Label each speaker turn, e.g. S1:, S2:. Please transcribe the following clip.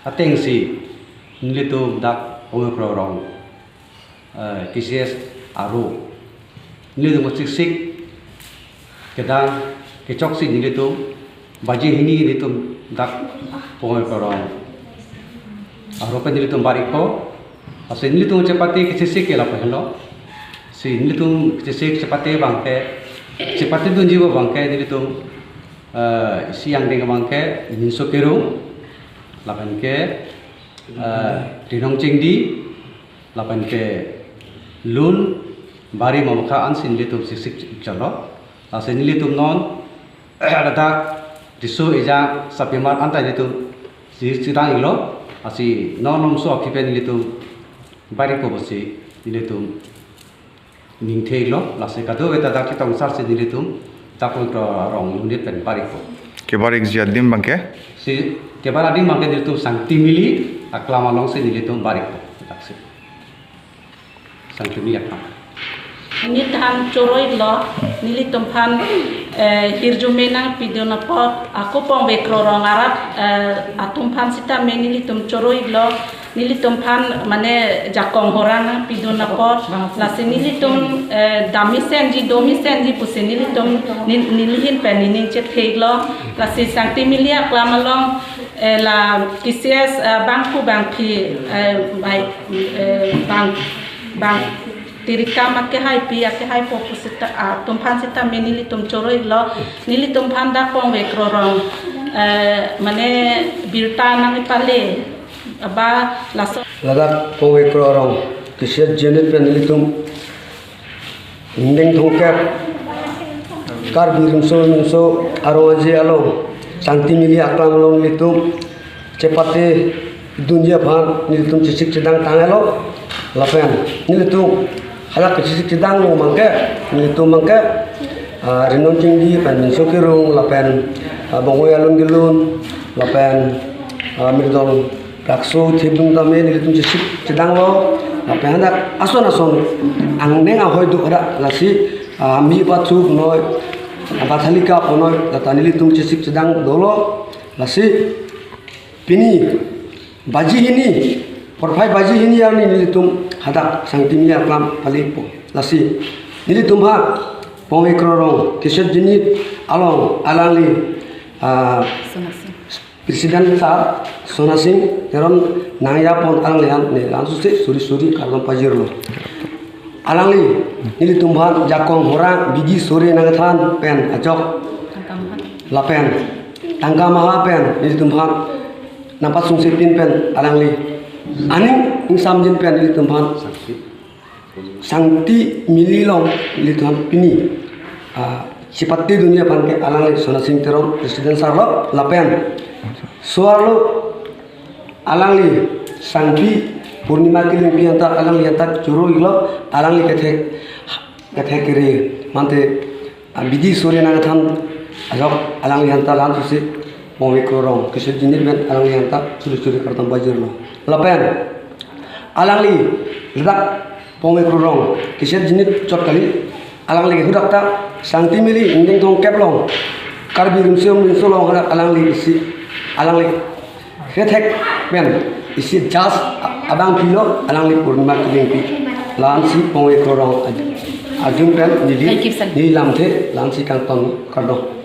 S1: ateng si nilitum dak pengepro rong TCS aru nilitum sik kedang kecok si nilitum baji hini nilitum dak pengepro rong aru pe nilitum bariko ase nilitum cepati sik kela pehlo si nilitum sik cepati bangke cepati tu jiwa bangke nilitum siang dengan bangke minso kerung lapan ke dinong cingdi lapan ke lun bari mamaka an sin litum sik chalo asin litum non ada disu ija sapimar anta litum sidang ilo asi non so akipen litum bari ko bosi litum ningte ilo lase kado eta dak kita usar sin litum takon to rong unit pen bari ko
S2: kebar exjadim bangke
S1: si kebar ading mangke nilitum sangti mili aklama long se nilitum barik taksi sangti mili aklam
S3: ini tahan coroi lo nilitum pan hirjumenang pidona pot aku pong bekrorong arab atum pan sita me nilitum coroi lo nilitum pan mane jakong horang pidona pot lasi nilitum damisen ji domisen ji pusin nilitum nilihin pen nining chet lo lasi sangti mili aklama long la kisias bangku bangpi bang tirika makke hai pi ake hai fokus ta tumpan sita menili tum choroi lo nili tumpan da pong ve krorong mane birta nang pale aba laso
S4: ladak pong ve krorong kisias jenet pen nili tum indeng thongkap kar birimso aroje alo santi mili aklam long litum cepate dunia bhan nilitum cisik cidang tangelo lapen nilitum halak cisik cidang lo mangke nilitum mangke renon tinggi pen sokirung lapen bongoy alun gilun lapen mirdol rakso thibung tame nilitum cisik cidang lo lapen handak ason angneng ahoy du ada lasi mi batuk noy Bathalika ponoi datanili tum cisik sedang dolo lasi pini baji ini porfai baji ini yang nili tum hadak sangtimia aklam palipo lasi nili tum ha pongi krorong kiset jinit along alali presiden sa sonasing teron naya pon alang lian ne langsung suri kalong pajirlo alangli nili tumban jakong horang biji sore nagathan pen ajok lapen tangga maha pen nili tumban nampak sungsi pin pen alangli aning insam jin pen nili tumban sangti mililong nili tumban pini sipati dunia panke alangli sonasing teron presiden sarlo lapen suarlo alangli sangti Purnima kiling pianta alang liantak curu ilo alang li kethe kiri mante biji sore nagathan ajok alang lianta lan susi momi krorong kisir jinir ben alang lianta curi kartam bajir lo lapen alang li ledak momi krorong kisir jinir cot kali alang li hudak ta santi mili indeng tong keplong karbi rumsiom rinsolong hadak alang li isi alang li kethek ben isi jas abang pilo alang li purnima kiling pi lansi pong ekorong ajung pen jadi di lamte lansi kantong kado